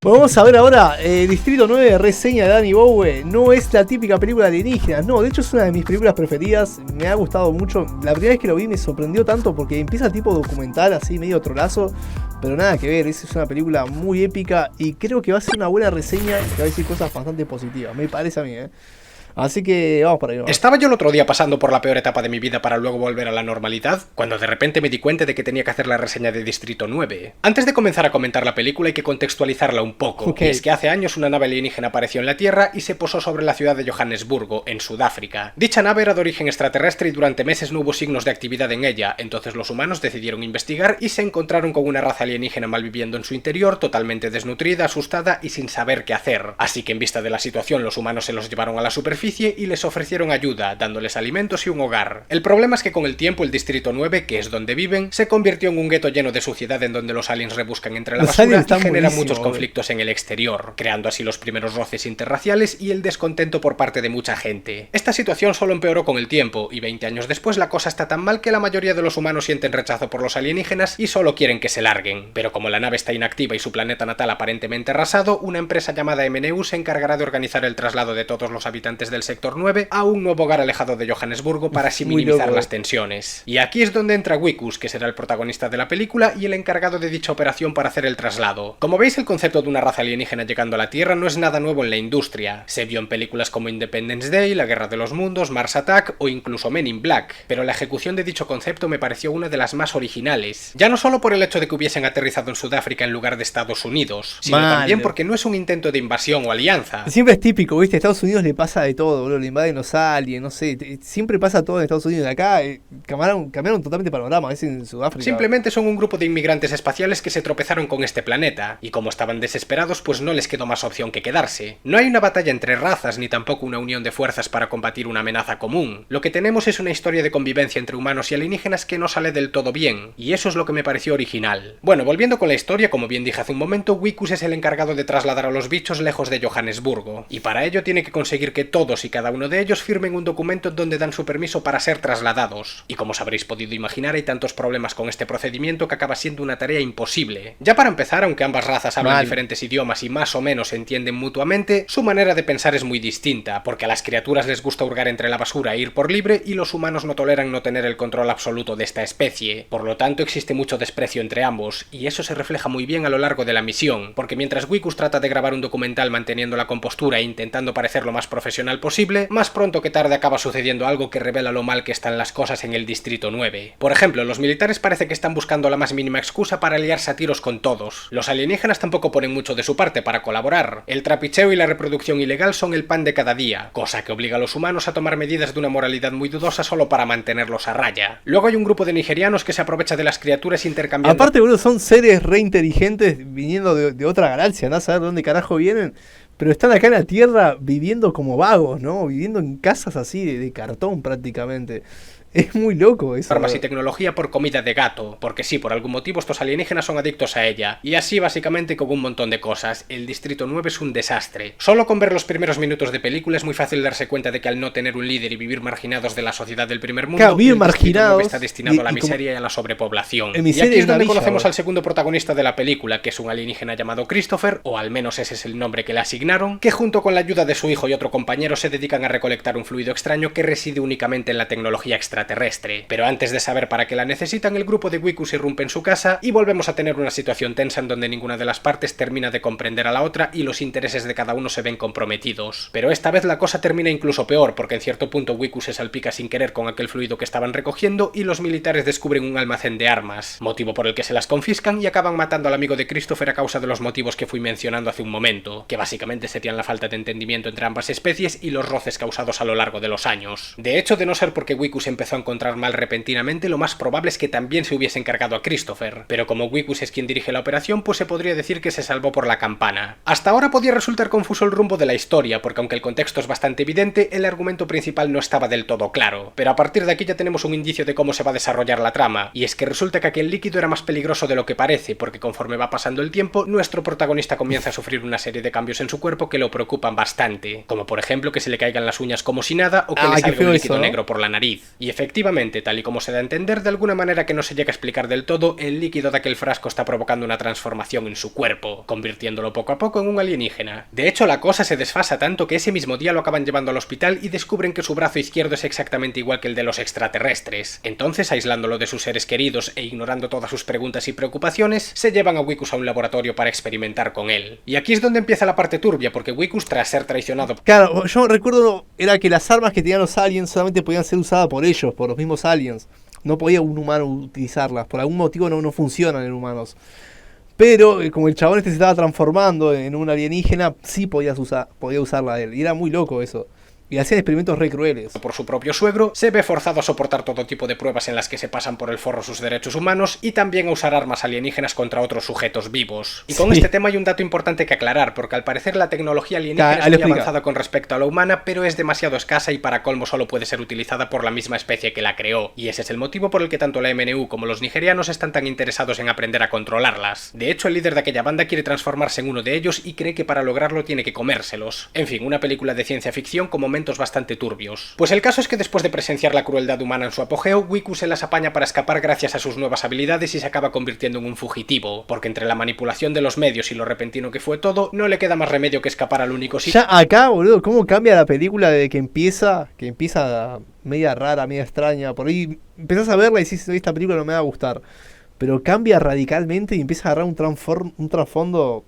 Bueno, vamos a ver ahora, Distrito 9, reseña de Danny Bowie. No es la típica película alienígena, no, de hecho es una de mis películas preferidas, me ha gustado mucho. La primera vez que lo vi me sorprendió tanto porque empieza tipo documental, así medio trolazo, pero nada que ver, es una película muy épica y creo que va a ser una buena reseña que va a decir cosas bastante positivas, me parece a mí, Así que vamos por ahí. Vamos. Estaba yo el otro día pasando por la peor etapa de mi vida para luego volver a la normalidad, cuando de repente me di cuenta de que tenía que hacer la reseña de Distrito 9. Antes de comenzar a comentar la película hay que contextualizarla un poco. Okay. Y es que hace años una nave alienígena apareció en la Tierra y se posó sobre la ciudad de Johannesburgo, en Sudáfrica. Dicha nave era de origen extraterrestre y durante meses no hubo signos de actividad en ella, entonces los humanos decidieron investigar y se encontraron con una raza alienígena malviviendo en su interior, totalmente desnutrida, asustada y sin saber qué hacer. Así que en vista de la situación los humanos se los llevaron a la superficie y les ofrecieron ayuda, dándoles alimentos y un hogar. El problema es que con el tiempo el Distrito 9, que es donde viven, se convirtió en un gueto lleno de suciedad en donde los aliens rebuscan entre la basura y genera muchos conflictos en el exterior, creando así los primeros roces interraciales y el descontento por parte de mucha gente. Esta situación solo empeoró con el tiempo, y 20 años después la cosa está tan mal que la mayoría de los humanos sienten rechazo por los alienígenas y solo quieren que se larguen. Pero como la nave está inactiva y su planeta natal aparentemente arrasado, una empresa llamada MNU se encargará de organizar el traslado de todos los habitantes del sector 9 a un nuevo hogar alejado de Johannesburgo para así minimizar las tensiones. Y aquí es donde entra Wikus, que será el protagonista de la película y el encargado de dicha operación para hacer el traslado. Como veis, el concepto de una raza alienígena llegando a la Tierra no es nada nuevo en la industria. Se vio en películas como Independence Day, La Guerra de los Mundos, Mars Attack o incluso Men in Black, pero la ejecución de dicho concepto me pareció una de las más originales. Ya no solo por el hecho de que hubiesen aterrizado en Sudáfrica en lugar de Estados Unidos, sino también porque no es un intento de invasión o alianza. Siempre es típico, ¿viste? A Estados Unidos le pasa de todo, boludo. Le invaden los aliens, no sé. Siempre pasa todo en Estados Unidos. De acá cambiaron totalmente panorama, es en Sudáfrica. Simplemente son un grupo de inmigrantes espaciales que se tropezaron con este planeta, y como estaban desesperados, pues no les quedó más opción que quedarse. No hay una batalla entre razas, ni tampoco una unión de fuerzas para combatir una amenaza común. Lo que tenemos es una historia de convivencia entre humanos y alienígenas que no sale del todo bien, y eso es lo que me pareció original. Bueno, volviendo con la historia, como bien dije hace un momento, Wikus es el encargado de trasladar a los bichos lejos de Johannesburgo, y para ello tiene que conseguir que todos y cada uno de ellos firmen un documento donde dan su permiso para ser trasladados. Y como os habréis podido imaginar, hay tantos problemas con este procedimiento que acaba siendo una tarea imposible. Ya para empezar, aunque ambas razas hablan diferentes idiomas y más o menos se entienden mutuamente, su manera de pensar es muy distinta, porque a las criaturas les gusta hurgar entre la basura e ir por libre, y los humanos no toleran no tener el control absoluto de esta especie. Por lo tanto, existe mucho desprecio entre ambos, y eso se refleja muy bien a lo largo de la misión, porque mientras Wikus trata de grabar un documental manteniendo la compostura e intentando parecer lo más profesional posible, más pronto que tarde acaba sucediendo algo que revela lo mal que están las cosas en el Distrito 9. Por ejemplo, los militares parece que están buscando la más mínima excusa para liarse a tiros con todos. Los alienígenas tampoco ponen mucho de su parte para colaborar. El trapicheo y la reproducción ilegal son el pan de cada día, cosa que obliga a los humanos a tomar medidas de una moralidad muy dudosa solo para mantenerlos a raya. Luego hay un grupo de nigerianos que se aprovecha de las criaturas intercambiando... Aparte, boludo, son seres re inteligentes viniendo de otra galaxia, ¿no? A saber dónde carajo vienen. Pero están acá en la Tierra viviendo como vagos, ¿no? Viviendo en casas así de cartón prácticamente. Es muy loco eso. Armas y tecnología por comida de gato, porque sí, por algún motivo estos alienígenas son adictos a ella. Y así básicamente con un montón de cosas. El Distrito 9 es un desastre. Solo con ver los primeros minutos de película es muy fácil darse cuenta de que al no tener un líder y vivir marginados de la sociedad del primer mundo, claro, el Distrito 9 está destinado a la miseria y a la sobrepoblación. Y aquí es donde conocemos al segundo protagonista de la película, que es un alienígena llamado Christopher, o al menos ese es el nombre que le asignaron, que junto con la ayuda de su hijo y otro compañero se dedican a recolectar un fluido extraño que reside únicamente en la tecnología extraterrestre. Pero antes de saber para qué la necesitan, el grupo de Wikus irrumpe en su casa y volvemos a tener una situación tensa en donde ninguna de las partes termina de comprender a la otra y los intereses de cada uno se ven comprometidos. Pero esta vez la cosa termina incluso peor, porque en cierto punto Wikus se salpica sin querer con aquel fluido que estaban recogiendo y los militares descubren un almacén de armas, motivo por el que se las confiscan y acaban matando al amigo de Christopher a causa de los motivos que fui mencionando hace un momento, que básicamente serían la falta de entendimiento entre ambas especies y los roces causados a lo largo de los años. De hecho, de no ser porque Wikus empezó a encontrar mal repentinamente, lo más probable es que también se hubiese encargado a Christopher, pero como Wikus es quien dirige la operación, pues se podría decir que se salvó por la campana. Hasta ahora podía resultar confuso el rumbo de la historia, porque aunque el contexto es bastante evidente, el argumento principal no estaba del todo claro, pero a partir de aquí ya tenemos un indicio de cómo se va a desarrollar la trama, y es que resulta que aquel líquido era más peligroso de lo que parece, porque conforme va pasando el tiempo, nuestro protagonista comienza a sufrir una serie de cambios en su cuerpo que lo preocupan bastante, como por ejemplo que se le caigan las uñas como si nada, o que le salga un líquido negro por la nariz. Y efectivamente, tal y como se da a entender, de alguna manera que no se llega a explicar del todo, el líquido de aquel frasco está provocando una transformación en su cuerpo, convirtiéndolo poco a poco en un alienígena. De hecho, la cosa se desfasa tanto que ese mismo día lo acaban llevando al hospital y descubren que su brazo izquierdo es exactamente igual que el de los extraterrestres. Entonces, aislándolo de sus seres queridos e ignorando todas sus preguntas y preocupaciones, se llevan a Wikus a un laboratorio para experimentar con él. Y aquí es donde empieza la parte turbia, porque Wikus, tras ser traicionado... Claro, yo recuerdo era que las armas que tenían los aliens solamente podían ser usadas por ellos, por los mismos aliens. No podía un humano utilizarlas, por algún motivo no funcionan en humanos. Pero como el chabón este se estaba transformando en un alienígena, sí podía usarla él. Y era muy loco eso. Y hacían experimentos re crueles. Por su propio suegro, se ve forzado a soportar todo tipo de pruebas en las que se pasan por el forro sus derechos humanos y también a usar armas alienígenas contra otros sujetos vivos. Y con este tema hay un dato importante que aclarar, porque al parecer la tecnología alienígena es muy avanzada con respecto a la humana, pero es demasiado escasa y para colmo solo puede ser utilizada por la misma especie que la creó. Y ese es el motivo por el que tanto la MNU como los nigerianos están tan interesados en aprender a controlarlas. De hecho, el líder de aquella banda quiere transformarse en uno de ellos y cree que para lograrlo tiene que comérselos. En fin, una película de ciencia ficción con momentos bastante turbios. Pues el caso es que después de presenciar la crueldad humana en su apogeo, Wikus se las apaña para escapar gracias a sus nuevas habilidades y se acaba convirtiendo en un fugitivo, porque entre la manipulación de los medios y lo repentino que fue todo, no le queda más remedio que escapar al único sitio. Ya acá, boludo, cómo cambia la película de que empieza media rara, media extraña, por ahí empezás a verla y decís, esta película no me va a gustar, pero cambia radicalmente y empieza a agarrar un trasfondo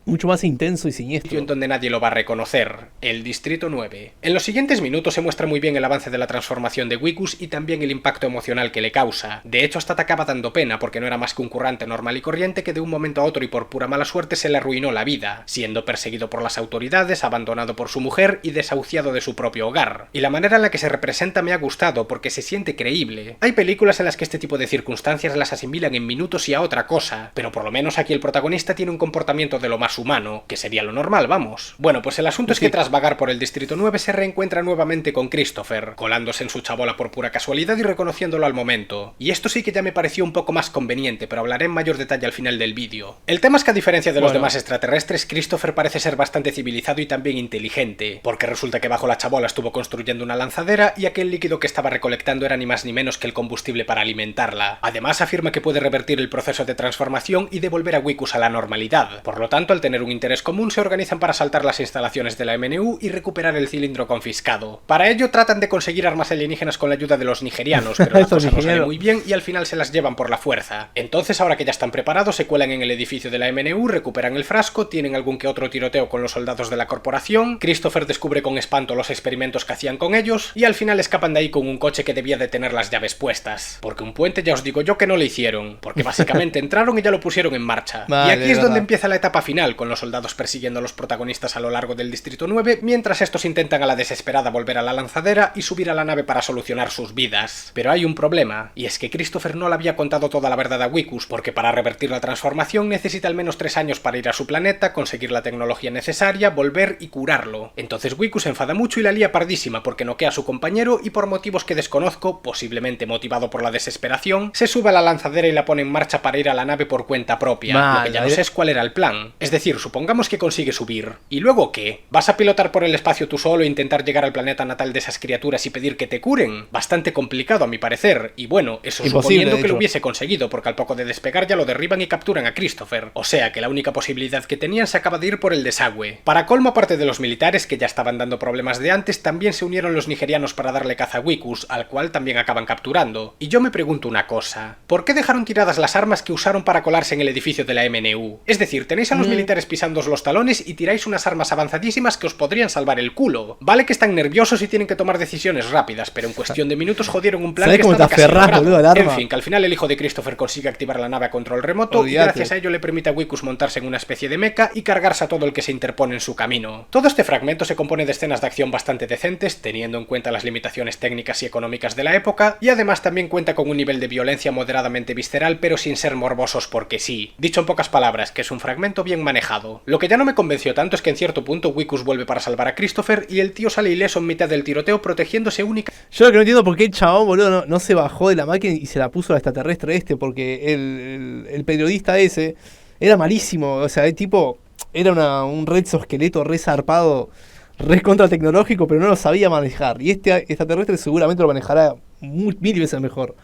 mucho más intenso y siniestro. En donde nadie lo va a reconocer, el Distrito 9. En los siguientes minutos se muestra muy bien el avance de la transformación de Wikus y también el impacto emocional que le causa. De hecho, hasta te acaba dando pena porque no era más que un currante normal y corriente que de un momento a otro y por pura mala suerte se le arruinó la vida, siendo perseguido por las autoridades, abandonado por su mujer y desahuciado de su propio hogar. Y la manera en la que se representa me ha gustado porque se siente creíble. Hay películas en las que este tipo de circunstancias las asimilan en minutos y a otra cosa, pero por lo menos aquí el protagonista tiene un comportamiento de lo más humano, que sería lo normal, vamos. Bueno, pues el asunto es que tras vagar por el Distrito 9 se reencuentra nuevamente con Christopher, colándose en su chabola por pura casualidad y reconociéndolo al momento. Y esto sí que ya me pareció un poco más conveniente, pero hablaré en mayor detalle al final del vídeo. El tema es que a diferencia de los demás extraterrestres, Christopher parece ser bastante civilizado y también inteligente, porque resulta que bajo la chabola estuvo construyendo una lanzadera y aquel líquido que estaba recolectando era ni más ni menos que el combustible para alimentarla. Además afirma que puede revertir el proceso de transformación y devolver a Wikus a la normalidad. Por lo tanto, al tener un interés común, se organizan para asaltar las instalaciones de la MNU y recuperar el cilindro confiscado. Para ello tratan de conseguir armas alienígenas con la ayuda de los nigerianos, pero la cosa no sale muy bien y al final se las llevan por la fuerza. Entonces, ahora que ya están preparados, se cuelan en el edificio de la MNU, recuperan el frasco, tienen algún que otro tiroteo con los soldados de la corporación, Christopher descubre con espanto los experimentos que hacían con ellos y al final escapan de ahí con un coche que debía de tener las llaves puestas. Porque un puente ya os digo yo que no le hicieron, porque básicamente entraron y ya lo pusieron en marcha. Vale, y aquí es donde empieza la etapa final, con los soldados persiguiendo a los protagonistas a lo largo del Distrito 9, mientras estos intentan a la desesperada volver a la lanzadera y subir a la nave para solucionar sus vidas. Pero hay un problema, y es que Christopher no le había contado toda la verdad a Wikus, porque para revertir la transformación necesita al menos 3 años para ir a su planeta, conseguir la tecnología necesaria, volver y curarlo. Entonces Wikus se enfada mucho y la lía pardísima porque noquea a su compañero y por motivos que desconozco, posiblemente motivado por la desesperación, se sube a la lanzadera y la pone en marcha para ir a la nave por cuenta propia. Lo que ya no sé es cuál era el plan. Es decir, supongamos que consigue subir. ¿Y luego qué? ¿Vas a pilotar por el espacio tú solo e intentar llegar al planeta natal de esas criaturas y pedir que te curen? Bastante complicado a mi parecer. Y bueno, eso suponiendo que lo hubiese conseguido, porque al poco de despegar ya lo derriban y capturan a Christopher. O sea que la única posibilidad que tenían se acaba de ir por el desagüe. Para colmo, aparte de los militares, que ya estaban dando problemas de antes, también se unieron los nigerianos para darle caza a Wikus, al cual también acaban capturando. Y yo me pregunto una cosa. ¿Por qué dejaron tiradas las armas que usaron para colarse en el edificio de la MNU? Es decir, tenéis a los militares pisando los talones y tiráis unas armas avanzadísimas que os podrían salvar el culo. Vale que están nerviosos y tienen que tomar decisiones rápidas, pero en cuestión de minutos jodieron un plan que estaba casi logrado. En fin, que al final el hijo de Christopher consigue activar la nave a control remoto y gracias a ello le permite a Wikus montarse en una especie de mecha y cargarse a todo el que se interpone en su camino. Todo este fragmento se compone de escenas de acción bastante decentes, teniendo en cuenta las limitaciones técnicas y económicas de la época, y además también cuenta con un nivel de violencia moderadamente visceral, pero sin ser morbosos porque sí. Dicho en pocas palabras, que es un fragmento bien manejado. Lo que ya no me convenció tanto es que en cierto punto Wikus vuelve para salvar a Christopher y el tío sale ileso en mitad del tiroteo protegiéndose única. Yo lo que no entiendo por qué el chabón, boludo, no se bajó de la máquina y se la puso al extraterrestre este, porque el periodista ese era malísimo, o sea, el tipo era un exoesqueleto re zarpado, re contra tecnológico, pero no lo sabía manejar. Y este extraterrestre seguramente lo manejará mil veces mejor.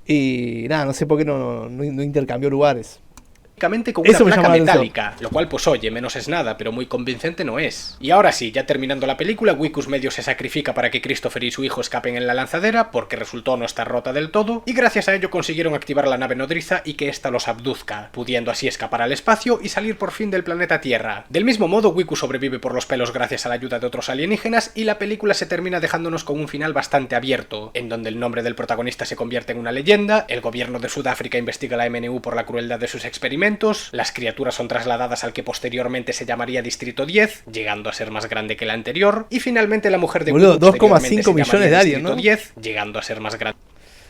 Y nada, no sé por qué no intercambió lugares. Con una placa metálica, lo cual pues oye, menos es nada, pero muy convincente no es. Y ahora sí, ya terminando la película, Wikus medio se sacrifica para que Christopher y su hijo escapen en la lanzadera, porque resultó no estar rota del todo, y gracias a ello consiguieron activar la nave nodriza y que ésta los abduzca, pudiendo así escapar al espacio y salir por fin del planeta Tierra. Del mismo modo, Wikus sobrevive por los pelos gracias a la ayuda de otros alienígenas, y la película se termina dejándonos con un final bastante abierto, en donde el nombre del protagonista se convierte en una leyenda, el gobierno de Sudáfrica investiga a la MNU por la crueldad de sus experimentos, las criaturas son trasladadas al que posteriormente se llamaría Distrito 10, llegando a ser más grande que el anterior, y finalmente la mujer de Wikus 2,5 millones de aliens, ¿no? Distrito 10, llegando a ser más grande.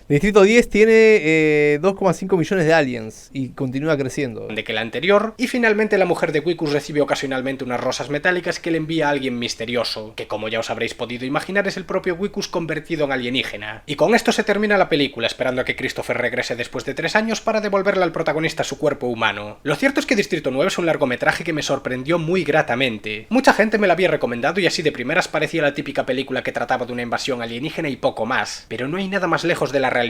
Distrito 10 tiene 2,5 millones de aliens y continúa creciendo. De que la anterior, y finalmente la mujer de Wikus recibe ocasionalmente unas rosas metálicas que le envía a alguien misterioso, que como ya os habréis podido imaginar es el propio Wikus convertido en alienígena. Y con esto se termina la película, esperando a que Christopher regrese después de 3 años para devolverle al protagonista su cuerpo humano. Lo cierto es que Distrito 9 es un largometraje que me sorprendió muy gratamente. Mucha gente me lo había recomendado y así de primeras parecía la típica película que trataba de una invasión alienígena y poco más, pero no hay nada más lejos de la realidad.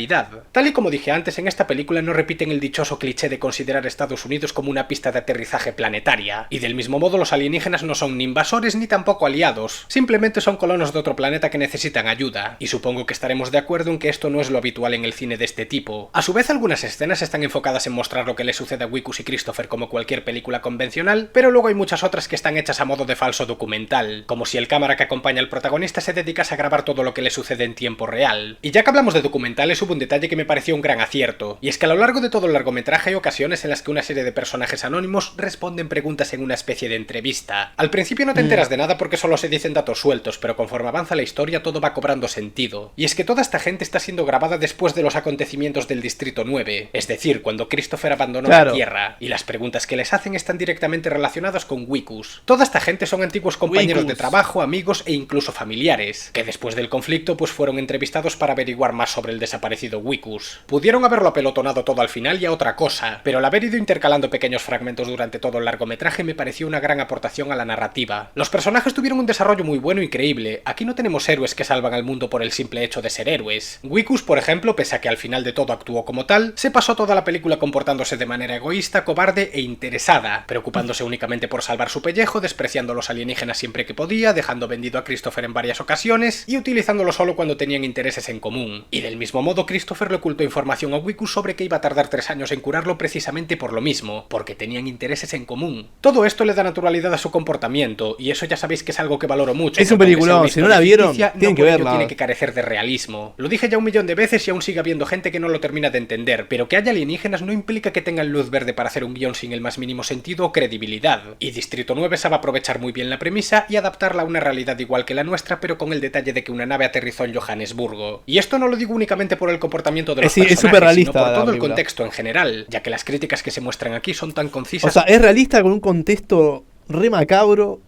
Tal y como dije antes, en esta película no repiten el dichoso cliché de considerar Estados Unidos como una pista de aterrizaje planetaria, y del mismo modo los alienígenas no son ni invasores ni tampoco aliados, simplemente son colonos de otro planeta que necesitan ayuda, y supongo que estaremos de acuerdo en que esto no es lo habitual en el cine de este tipo. A su vez, algunas escenas están enfocadas en mostrar lo que le sucede a Wikus y Christopher como cualquier película convencional, pero luego hay muchas otras que están hechas a modo de falso documental, como si el cámara que acompaña al protagonista se dedicase a grabar todo lo que le sucede en tiempo real. Y ya que hablamos de documentales, hubo un detalle que me pareció un gran acierto, y es que a lo largo de todo el largometraje hay ocasiones en las que una serie de personajes anónimos responden preguntas en una especie de entrevista. Al principio no te enteras de nada porque solo se dicen datos sueltos, pero conforme avanza la historia todo va cobrando sentido. Y es que toda esta gente está siendo grabada después de los acontecimientos del Distrito 9, es decir, cuando Christopher abandonó la Tierra, y las preguntas que les hacen están directamente relacionadas con Wikus. Toda esta gente son antiguos compañeros de trabajo, amigos e incluso familiares, que después del conflicto pues fueron entrevistados para averiguar más sobre el desaparecido Wikus. Pudieron haberlo apelotonado todo al final y a otra cosa, pero el haber ido intercalando pequeños fragmentos durante todo el largometraje me pareció una gran aportación a la narrativa. Los personajes tuvieron un desarrollo muy bueno y creíble. Aquí no tenemos héroes que salvan al mundo por el simple hecho de ser héroes. Wikus, por ejemplo, pese a que al final de todo actuó como tal, se pasó toda la película comportándose de manera egoísta, cobarde e interesada, preocupándose únicamente por salvar su pellejo, despreciando a los alienígenas siempre que podía, dejando vendido a Christopher en varias ocasiones y utilizándolo solo cuando tenían intereses en común. Y del mismo modo, Christopher le ocultó información a Wikus sobre que iba a tardar 3 años en curarlo precisamente por lo mismo, porque tenían intereses en común. Todo esto le da naturalidad a su comportamiento, y eso ya sabéis que es algo que valoro mucho. Es un peliculón, si no la vieron, tienen que verla. Tiene que carecer de realismo. Lo dije ya 1.000.000 de veces y aún sigue habiendo gente que no lo termina de entender, pero que haya alienígenas no implica que tengan luz verde para hacer un guión sin el más mínimo sentido o credibilidad. Y Distrito 9 sabe aprovechar muy bien la premisa y adaptarla a una realidad igual que la nuestra, pero con el detalle de que una nave aterrizó en Johannesburgo. Y esto no lo digo únicamente por el comportamiento de los personajes, es súper realista, sino por todo el contexto en general, ya que las críticas que se muestran aquí son tan concisas. O sea, es realista con un contexto re macabro,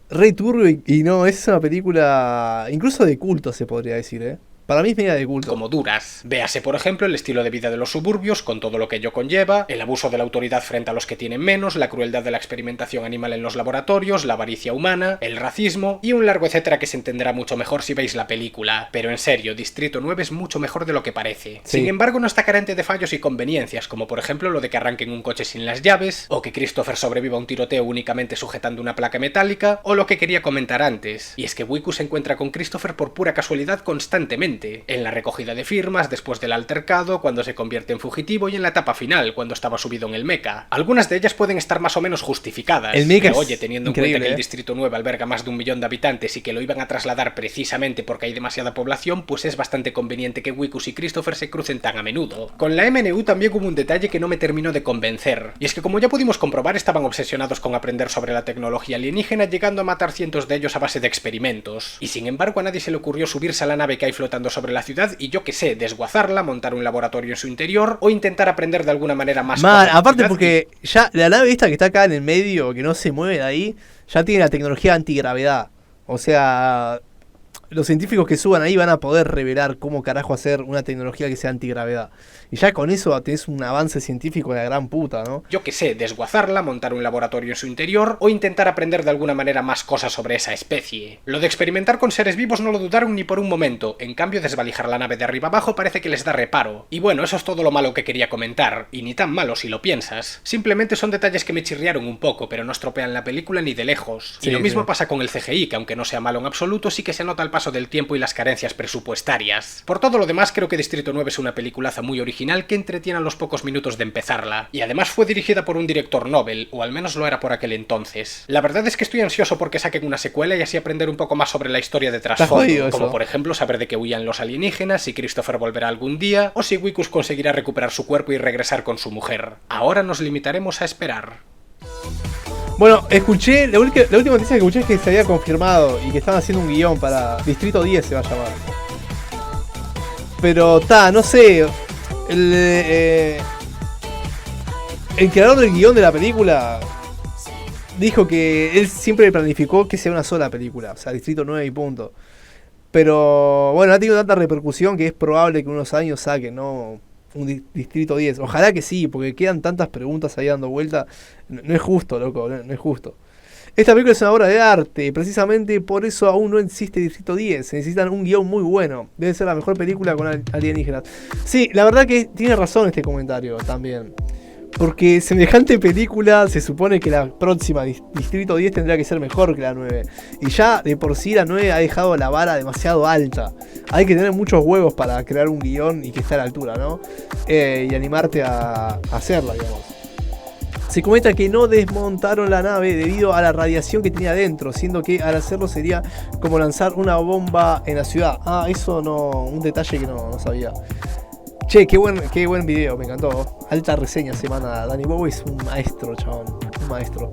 re turbio y no, es una película incluso de culto se podría decir, ¿eh? Para mí es media de culto. Como duras. Véase, por ejemplo, el estilo de vida de los suburbios, con todo lo que ello conlleva, el abuso de la autoridad frente a los que tienen menos, la crueldad de la experimentación animal en los laboratorios, la avaricia humana, el racismo y un largo etcétera que se entenderá mucho mejor si veis la película. Pero en serio, Distrito 9 es mucho mejor de lo que parece. Sí. Sin embargo, no está carente de fallos y conveniencias, como por ejemplo lo de que arranquen un coche sin las llaves, o que Christopher sobreviva a un tiroteo únicamente sujetando una placa metálica, o lo que quería comentar antes, y es que Wikus se encuentra con Christopher por pura casualidad constantemente. En la recogida de firmas, después del altercado, cuando se convierte en fugitivo y en la etapa final, cuando estaba subido en el mecha. Algunas de ellas pueden estar más o menos justificadas. El mecha pero, oye, teniendo en cuenta que el Distrito 9 alberga más de 1 millón de habitantes y que lo iban a trasladar precisamente porque hay demasiada población, pues es bastante conveniente que Wikus y Christopher se crucen tan a menudo. Con la MNU también hubo un detalle que no me terminó de convencer, y es que como ya pudimos comprobar estaban obsesionados con aprender sobre la tecnología alienígena, llegando a matar cientos de ellos a base de experimentos. Y sin embargo a nadie se le ocurrió subirse a la nave que hay flotando sobre la ciudad y yo que sé, desguazarla, montar un laboratorio en su interior o intentar aprender de alguna manera más. Aparte porque ya la nave esta que está acá en el medio, que no se mueve de ahí, ya tiene la tecnología antigravedad. O sea, los científicos que suban ahí van a poder revelar cómo carajo hacer una tecnología que sea antigravedad. Y ya con eso tenés un avance científico de la gran puta, ¿no? Yo que sé, desguazarla, montar un laboratorio en su interior o intentar aprender de alguna manera más cosas sobre esa especie. Lo de experimentar con seres vivos no lo dudaron ni por un momento, en cambio desvalijar la nave de arriba abajo parece que les da reparo. Y bueno, eso es todo lo malo que quería comentar, y ni tan malo si lo piensas. Simplemente son detalles que me chirriaron un poco, pero no estropean la película ni de lejos. Sí, y lo mismo sí. pasa con el CGI, que aunque no sea malo en absoluto, sí que se nota el paso del tiempo y las carencias presupuestarias. Por todo lo demás, creo que Distrito 9 es una peliculaza muy original que entretiene a los pocos minutos de empezarla, y además fue dirigida por un director Nobel, o al menos lo era por aquel entonces. La verdad es que estoy ansioso porque saquen una secuela y así aprender un poco más sobre la historia de trasfondo, como por ejemplo saber de qué huían los alienígenas, si Christopher volverá algún día, o si Wikus conseguirá recuperar su cuerpo y regresar con su mujer. Ahora nos limitaremos a esperar. Bueno, escuché, la última noticia que escuché es que se había confirmado y que estaban haciendo un guión para Distrito 10 se va a llamar. Pero no sé, el creador del guión de la película dijo que él siempre planificó que sea una sola película, o sea, Distrito 9 y punto. Pero bueno, ha tenido tanta repercusión que es probable que en unos años saquen, ¿no? Un Distrito 10. Ojalá que sí, porque quedan tantas preguntas ahí dando vuelta. No es justo, loco, no es justo. Esta película es una obra de arte, precisamente por eso aún no existe Distrito 10. Se necesitan un guión muy bueno. Debe ser la mejor película con alienígenas. Sí, la verdad que tiene razón este comentario también. Porque semejante película se supone que la próxima Distrito 10 tendría que ser mejor que la 9. Y ya de por sí la 9 ha dejado la vara demasiado alta. Hay que tener muchos huevos para crear un guión y que esté a la altura, ¿no? Y animarte a hacerla, digamos. Se comenta que no desmontaron la nave debido a la radiación que tenía dentro, siendo que al hacerlo sería como lanzar una bomba en la ciudad. Eso no, un detalle que no sabía. Che, qué buen video, me encantó. Alta reseña se manda. Danny Bowie es un maestro, chabón. Un maestro.